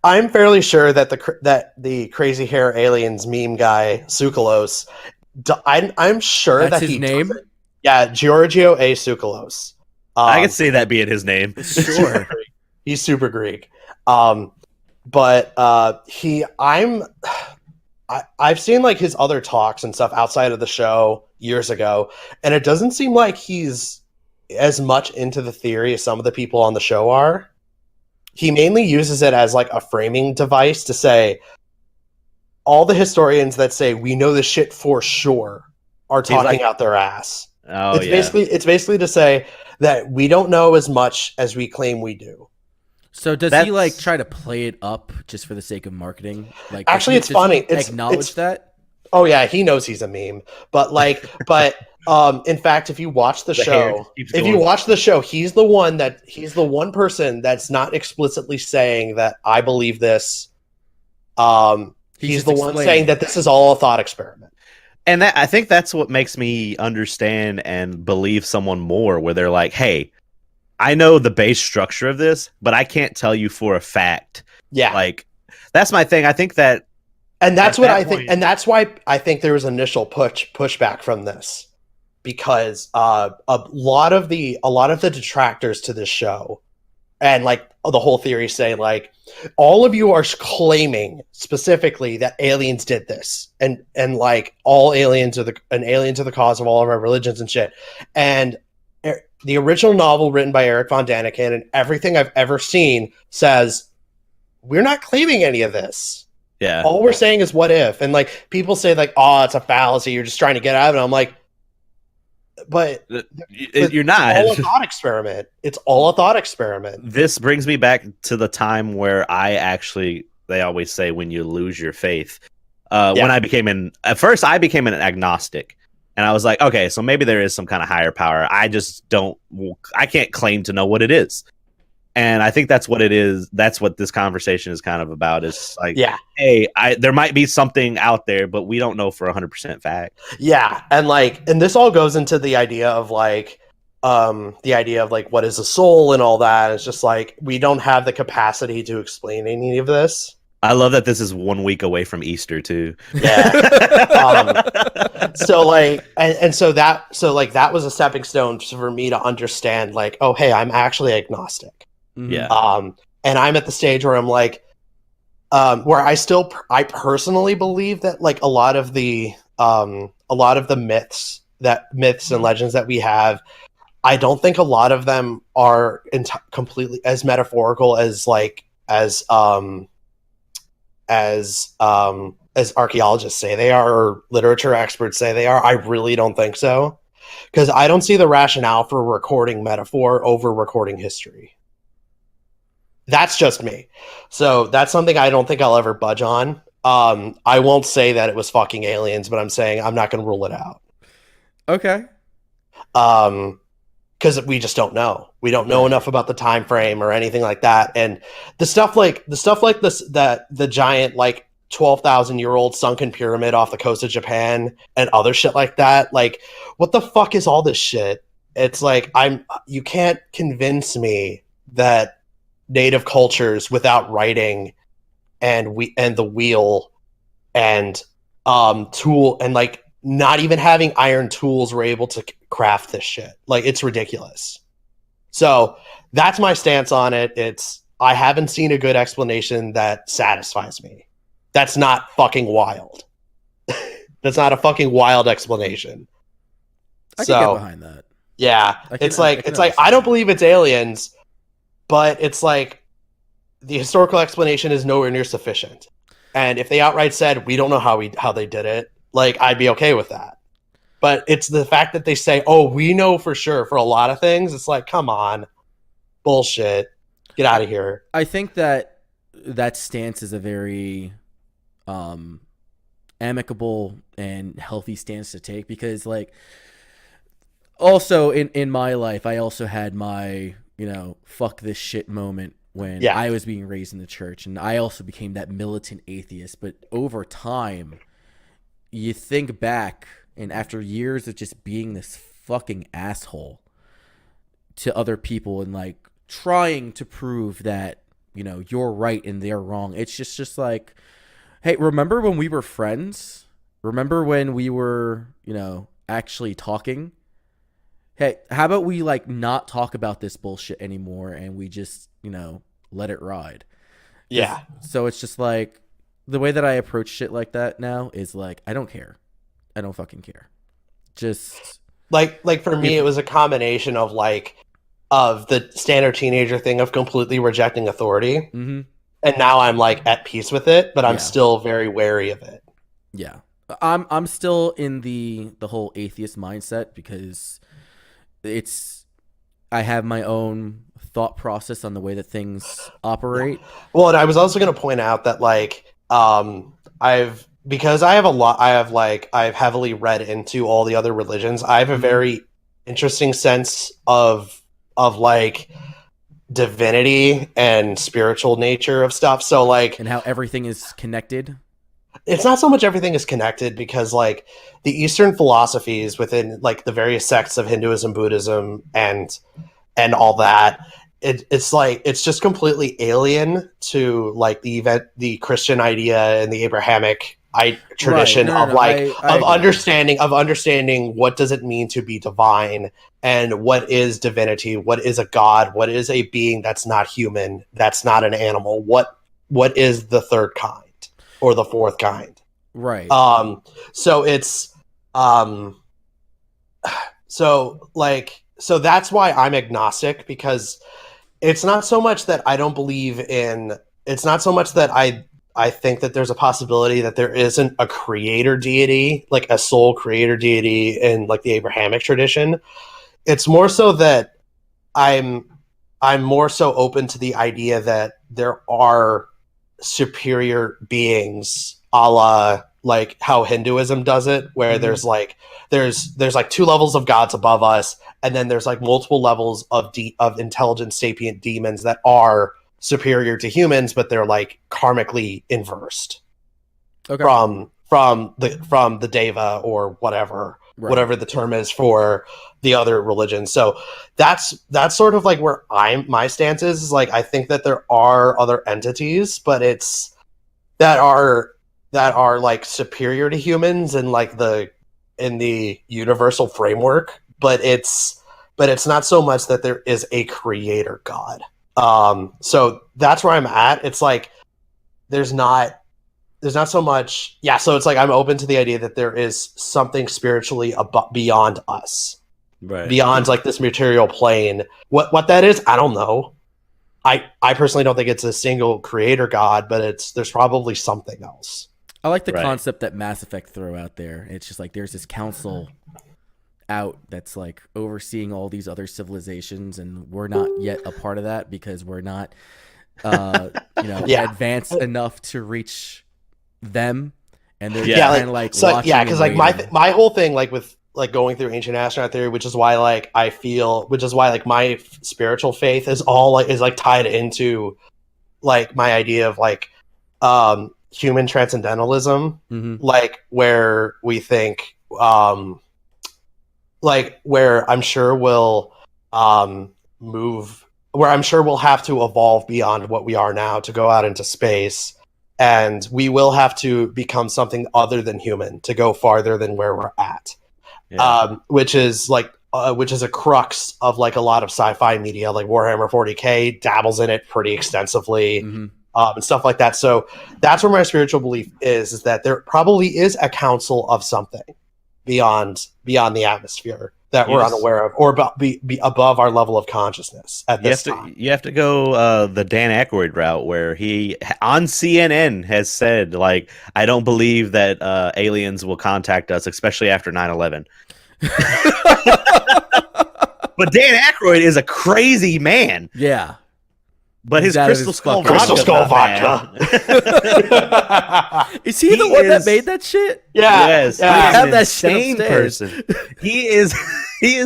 I'm fairly sure that the crazy hair aliens meme guy Tsoukalos, I'm sure That's that his he name? doesn't. Yeah, Giorgio A. Tsoukalos. I could Um, see that being his name. he's super Sure. Greek. He's super Greek. Um, but I've seen like his other talks and stuff outside of the show years ago, and it doesn't seem like he's as much into the theory as some of the people on the show are. He mainly uses it as like a framing device to say all the historians that say we know this shit for sure are He's talking like, out their ass. oh It's yeah, basically to say that we don't know as much as we claim we do. So does he like that's try to play it up just for the sake of marketing? Like, Actually, it's does funny. he acknowledge that? Oh yeah, he knows he's a meme. But in fact, if you watch the the hair just show, keeps if you going. watch the show, he's the one person that's not explicitly saying that I believe this. He's He's just the one explaining saying it. that this is all a thought experiment. And that I think that's what makes me understand and believe someone more, where they're like, "Hey, I know the base structure of this, but I can't tell you for a fact." Yeah. Like, that's my thing. I think that And that's at what that I think, point, and that's why I think there was initial pushback from this, because a lot of the detractors to this show, and like the whole theory say like all of you are claiming specifically that aliens did this, and like all aliens are the cause of all of our religions and shit, and the original novel written by Eric von Daniken and everything I've ever seen says we're not claiming any of this. yeah, All we're saying is what if. And like people say like, oh, it's a fallacy, you're just trying to get out of it. I'm like, but, you're it's not. all a thought experiment. It's all a thought experiment. This brings me back to the time where they always say when you lose your faith. When at first I became an agnostic, and I was like, okay, so maybe there is some kind of higher power. I can't claim to know what it is. And I think that's what it is. That's what this conversation is kind of about. Is like, Yeah. hey, there might be something out there, but we don't know for 100% fact. Yeah. And this all goes into the idea of like, what is a soul and all that. It's just like, we don't have the capacity to explain any of this. I love that this is 1 week away from Easter too. Yeah. So like, that was a stepping stone for me to understand like, oh, hey, I'm actually agnostic. Yeah. And I'm at the stage where I'm like, where I personally believe that like a lot of the myths and legends that we have, I don't think a lot of them are completely as metaphorical as archaeologists say they are, or literature experts say they are. I really don't think so, because I don't see the rationale for recording metaphor over recording history. That's just me. So that's something I don't think I'll ever budge on. I won't say that it was fucking aliens, but I'm saying I'm not going to rule it out. Okay. Because we just don't know. We don't know enough about the time frame or anything like that. And the stuff like this, that the giant like 12,000-year-old sunken pyramid off the coast of Japan and other shit like that. Like, what the fuck is all this shit? It's like you can't convince me that native cultures without writing and the wheel and tool and like not even having iron tools were able to craft this shit. Like, it's ridiculous. So that's my stance on it. I haven't seen a good explanation that satisfies me. That's not fucking wild. That's not a fucking wild explanation. I can get behind that. Yeah, it's like I don't believe it's aliens, but it's like the historical explanation is nowhere near sufficient. And if they outright said we don't know how they did it, like, I'd be okay with that. But it's the fact that they say, "Oh, we know for sure for a lot of things." It's like, come on, bullshit, get out of here. I think that stance is a very amicable and healthy stance to take, because like also in my life I also had my fuck this shit moment when I was being raised in the church, and I also became that militant atheist. But over time you think back, and after years of just being this fucking asshole to other people and like trying to prove that you're right and they're wrong. It's just like, hey, remember when we were friends? Remember when we were, actually talking? Hey, how about we like not talk about this bullshit anymore and we just, let it ride. Yeah. So it's just like the way that I approach shit like that now is like, I don't care. I don't fucking care. Just like for me, it was a combination of of the standard teenager thing of completely rejecting authority. Mm-hmm. And now I'm like at peace with it, but I'm still very wary of it. Yeah. I'm still in the whole atheist mindset because I have my own thought process on the way that things operate. Well, and I was also going to point out that I've heavily read into all the other religions. I have a very interesting sense of divinity and spiritual nature of stuff. So and how everything is connected. It's not so much everything is connected because the Eastern philosophies within the various sects of Hinduism, Buddhism, and all that, it's just completely alien to the Christian idea and the Abrahamic tradition understanding what does it mean to be divine and what is divinity, what is a god, what is a being that's not human, that's not an animal, what is the third kind or the fourth kind, right? So it's so that's why I'm agnostic, because it's not so much that I don't believe in, it's not so much that I think that there's a possibility that there isn't a creator deity, like a sole creator deity in the Abrahamic tradition. It's more so that I'm more so open to the idea that there are superior beings, a la how Hinduism does it, where there's two levels of gods above us, and then there's multiple levels of intelligent sapient demons that are superior to humans, but they're karmically inversed from the deva or whatever the term is for the other religions. So that's sort of where my stance is I think that there are other entities, but it's that are superior to humans in in the universal framework, but it's not so much that there is a creator god. So that's where I'm at. It's there's not so much. Yeah. So it's I'm open to the idea that there is something spiritually beyond us, right? Beyond this material plane. What that is, I don't know. I personally don't think it's a single creator god, but there's probably something else. I like the concept that Mass Effect throw out there. It's just there's this council out that's overseeing all these other civilizations, and we're not yet a part of that because we're not advanced enough to reach them, and they're kind of because my whole thing with going through ancient astronaut theory, which is why my spiritual faith is all is tied into my idea of human transcendentalism, where we think where I'm sure we'll have to evolve beyond what we are now to go out into space, and we will have to become something other than human to go farther than where we're at. Which is a crux of a lot of sci-fi media, Warhammer 40K dabbles in it pretty extensively, and stuff like that. So that's where my spiritual belief is that there probably is a council of something beyond the atmosphere that we're unaware of, or be above our level of consciousness at this time. You have to go the Dan Akroyd route, where he on CNN has said I don't believe that aliens will contact us, especially after 9/11. But Dan Akroyd is a crazy man. Yeah. But his Crystal Skull vodka. Is he the one that made that shit? Yeah. Yes. I have that insane shit person. He is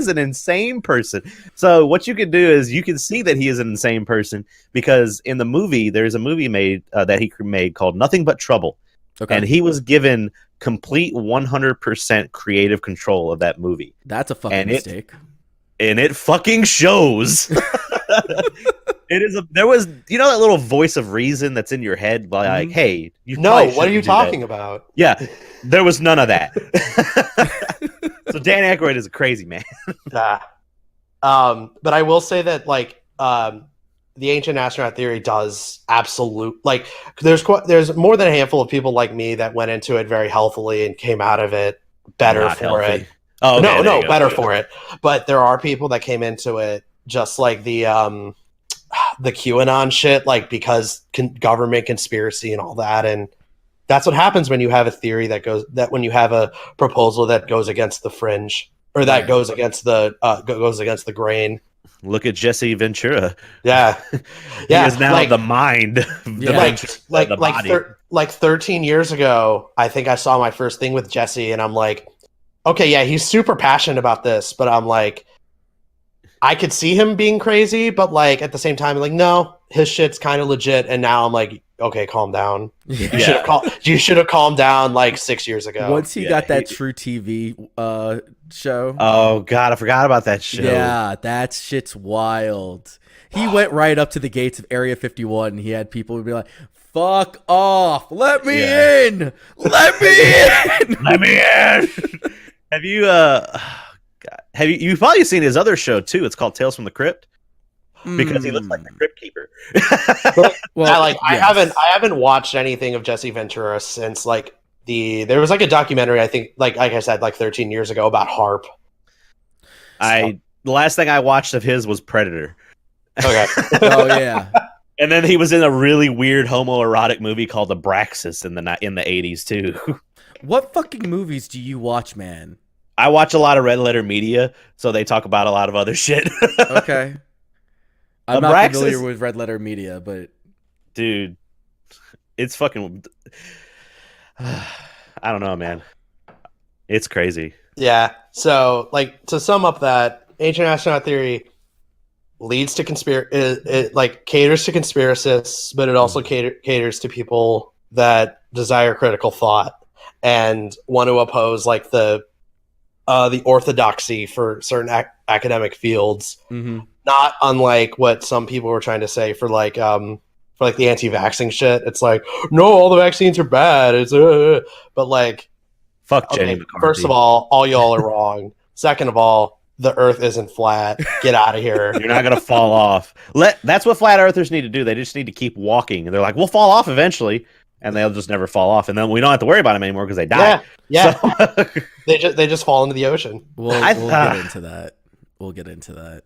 an insane person. So what you can do is you can see that he is an insane person, because in the movie, there's a movie made that he made called Nothing But Trouble. Okay. And he was given complete 100% creative control of that movie. That's a fucking mistake. And it fucking shows. It is there was that little voice of reason that's in your head, like, hey, what are you talking about? Yeah, there was none of that. So Dan Aykroyd is a crazy man. But I will say that the ancient astronaut theory does there's more than a handful of people like me that went into it very healthily and came out of it better Not for healthy. it. Oh, okay, no, better for it. But there are people that came into it just like the QAnon shit, like because government conspiracy and all that, and that's what happens when you have a theory when you have a proposal that goes against the fringe or that goes against the grain. Look at Jesse Ventura. Yeah, He is now the mind. Like 13 years ago, I think I saw my first thing with Jesse, and I'm like, okay, yeah, he's super passionate about this, but I'm like, I could see him being crazy, but like at the same time, like, no, his shit's kind of legit. And now I'm like, okay, calm down. Yeah. You should have calmed down like 6 years ago. Once he got that True TV show. Oh God, I forgot about that show. Yeah, that shit's wild. He went right up to the gates of Area 51 and he had people be like, fuck off. Let me in. Let me in. Let me in. Have you've probably seen his other show too? It's called Tales from the Crypt. Because he looks like the Crypt Keeper. I haven't watched anything of Jesse Ventura since there was like a documentary, I think, like I said, like 13 years ago about HARP. The last thing I watched of his was Predator. Okay. Oh yeah. And then he was in a really weird homoerotic movie called Abraxas in the 80s too. What fucking movies do you watch, man? I watch a lot of Red Letter Media, so they talk about a lot of other shit. Okay. I'm not familiar with Red Letter Media, but dude, it's fucking I don't know, man. It's crazy. Yeah. So, to sum up that, ancient astronaut theory leads to it caters to conspiracists, but it also caters to people that desire critical thought and want to oppose the orthodoxy for certain academic fields. Mm-hmm. Not unlike what some people were trying to say for the anti-vaxxing shit. It's like, no, all the vaccines are bad. It's but fuck Jenny McCarthy. First of all y'all are wrong. Second of all, the Earth isn't flat. Get out of here. You're not gonna fall off. That's what flat earthers need to do. They just need to keep walking, and they're like, we'll fall off eventually, and they'll just never fall off, and then we don't have to worry about them anymore because they die. Yeah. So, they just fall into the ocean. We'll get into that.